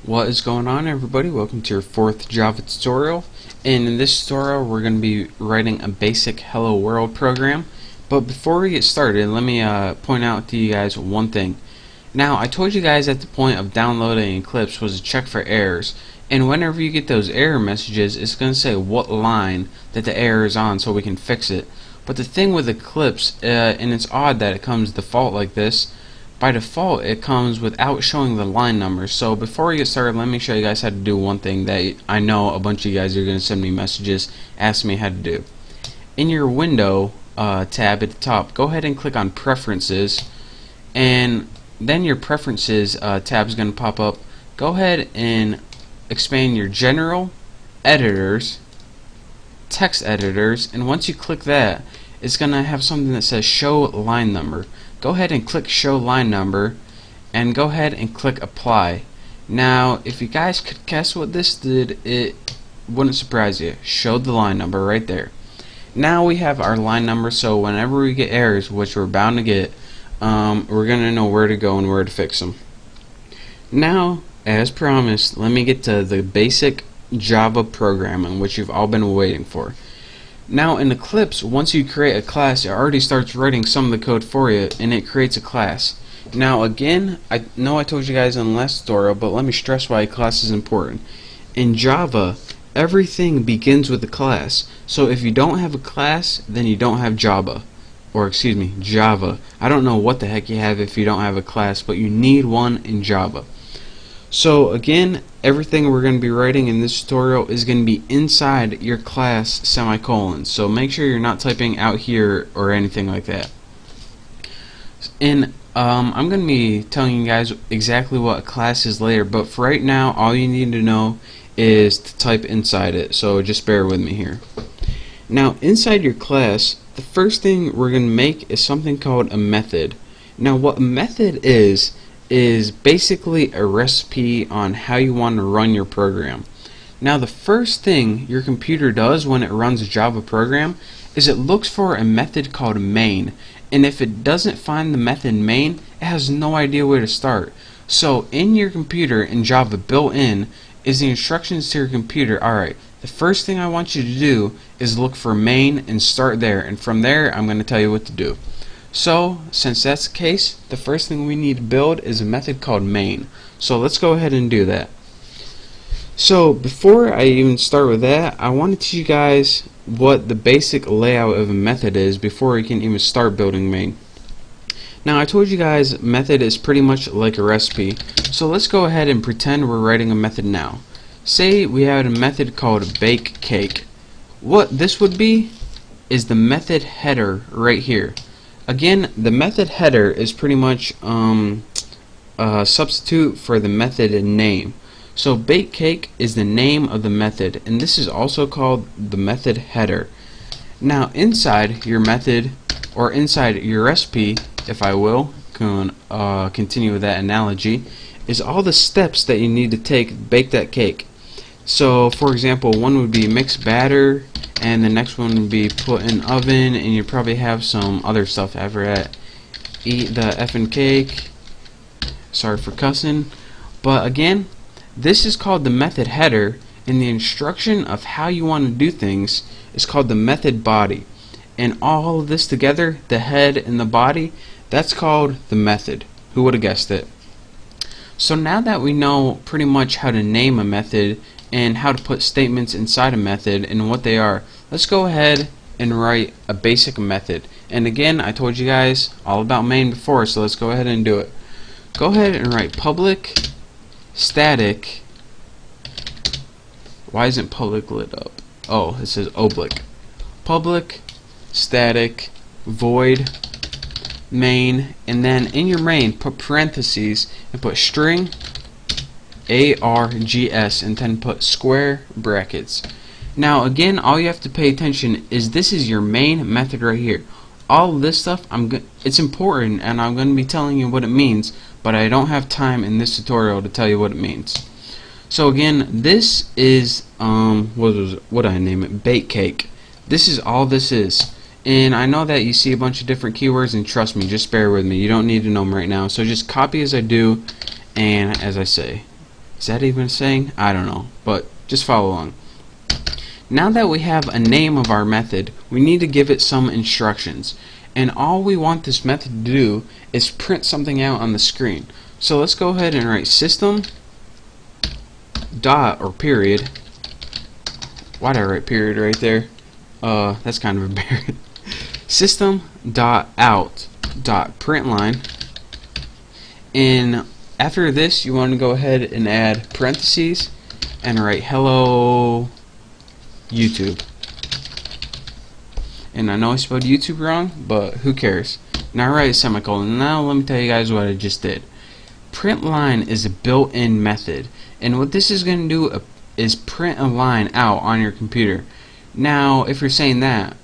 What is going on, everybody? Welcome to your fourth Java tutorial, and in this tutorial we're going to be writing a basic hello world program. But before we get started, let me point out to you guys one thing. Now, I told you guys at the point of downloading Eclipse was to check for errors, and whenever you get those error messages, it's going to say what line that the error is on so we can fix it. But the thing with Eclipse, and it's odd that it comes default like this, by default it comes without showing the line number. So before we get started, let me show you guys how to do one thing that I know a bunch of you guys are going to send me messages asking me how to do. In your window tab at the top, go ahead and click on preferences, and then your preferences tab is going to pop up. Go ahead and expand your general, editors, text editors, and once you click that, it's going to have something that says show line number. Go ahead and click show line number and go ahead and click apply. Now, if you guys could guess what this did, it wouldn't surprise you. Showed the line number right there. Now we have our line number, so whenever we get errors, which we're bound to get, we're going to know where to go and where to fix them. Now, as promised, let me get to the basic Java programming, which you've all been waiting for. Now in Eclipse, once you create a class, it already starts writing some of the code for you, and it creates a class. Now again, I know I told you guys in the last tutorial, but let me stress why a class is important. In Java, everything begins with a class. So if you don't have a class, then you don't have Java. Or excuse me, Java. I don't know what the heck you have if you don't have a class, but you need one in Java. So again, everything we're going to be writing in this tutorial is going to be inside your class semicolon. So make sure you're not typing out here or anything like that. And I'm going to be telling you guys exactly what a class is later, but for right now, all you need to know is to type inside it. So just bear with me here. Now, inside your class, the first thing we're going to make is something called a method. Now, what a method is basically a recipe on how you want to run your program. Now, the first thing your computer does when it runs a Java program is it looks for a method called main, and if it doesn't find the method main, it has no idea where to start. So in your computer, in Java, built in is the instructions to your computer. Alright, the first thing I want you to do is look for main and start there, and from there I'm going to tell you what to do. So, since that's the case, the first thing we need to build is a method called main. So let's go ahead and do that. So before I even start with that, I want to teach you guys what the basic layout of a method is before we can even start building main. Now, I told you guys method is pretty much like a recipe. So let's go ahead and pretend we're writing a method now. Say we had a method called bake cake. What this would be is the method header right here. Again, the method header is pretty much a substitute for the method name. So bake cake is the name of the method, and this is also called the method header. Now inside your method, or inside your recipe, if I will continue with that analogy, is all the steps that you need to take to bake that cake. So for example, one would be mix batter, and the next one would be put in oven, and you probably have some other stuff after that. Eat the effing cake. Sorry for cussing. But again, this is called the method header, and the instruction of how you want to do things is called the method body. And all of this together, the head and the body, that's called the method. Who would have guessed it? So now that we know pretty much how to name a method and how to put statements inside a method and what they are, let's go ahead and write a basic method. And again, I told you guys all about main before, so let's go ahead and do it. Go ahead and write public static. Why isn't public lit up? Oh, it says oblique. Public static void main, and then in your main put parentheses and put string args, and then put square brackets. Now again, all you have to pay attention is this is your main method right here. All this stuff, it's important, and I'm going to be telling you what it means, but I don't have time in this tutorial to tell you what it means. So again, this is what did I name it? Bake cake. This is all this is. And I know that you see a bunch of different keywords, and trust me, just bear with me. You don't need to know them right now. So just copy as I do and as I say. Is that even a saying? I don't know, but just follow along. Now that we have a name of our method, we need to give it some instructions. And all we want this method to do is print something out on the screen. So let's go ahead and write system dot or period. Why'd I write period right there? That's kind of embarrassing. System dot out dot println, and after this you want to go ahead and add parentheses and write hello YouTube. And I know I spelled YouTube wrong, but who cares? Now write a semicolon. Now let me tell you guys what I just did. Println is a built-in method, and what this is going to do is print a line out on your computer. Now if you're saying that,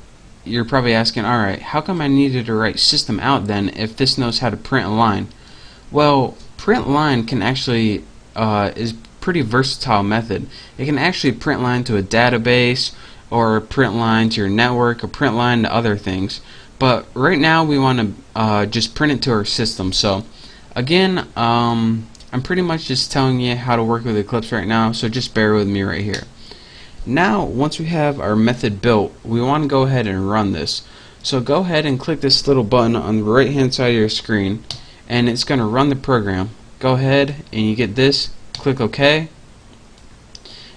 you're probably asking, alright, how come I needed to write system out then if this knows how to print a line? Well, print line can actually is pretty versatile method. It can actually print line to a database, or print line to your network, or print line to other things. But right now we want to just print it to our system. So again, I'm pretty much just telling you how to work with Eclipse right now, so just bear with me right here. Now once we have our method built, we want to go ahead and run this. So go ahead and click this little button on the right hand side of your screen, and it's going to run the program. Go ahead and you get this, click OK,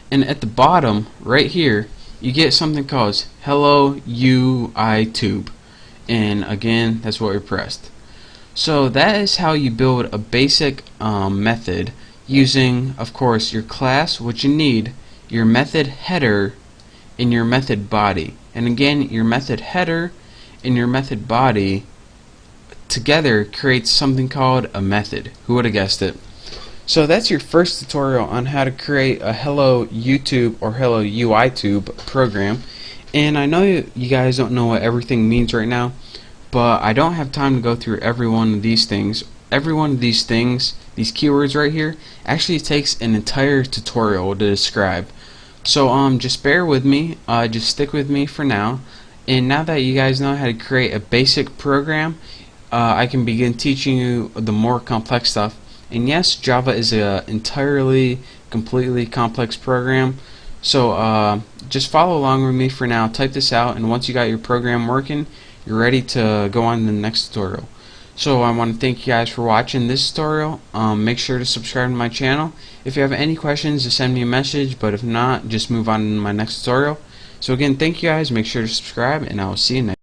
and at the bottom right here you get something called hello YouTube, and again that's what we pressed. So that is how you build a basic method using, of course, your class, what you need, your method header, and your method body. And again, your method header and your method body together creates something called a method. Who would have guessed it? So that's your first tutorial on how to create a hello YouTube or hello UITube program. And I know you guys don't know what everything means right now, but I don't have time to go through every one of these things. Every one of these things, these keywords right here, actually takes an entire tutorial to describe. So just bear with me, just stick with me for now, and now that you guys know how to create a basic program, I can begin teaching you the more complex stuff. And yes, Java is a entirely, completely complex program. So just follow along with me for now, type this out, and once you got your program working, you're ready to go on to the next tutorial. So I want to thank you guys for watching this tutorial. Make sure to subscribe to my channel. If you have any questions, just send me a message, but if not, just move on to my next tutorial. So again, thank you guys, make sure to subscribe, and I will see you next time.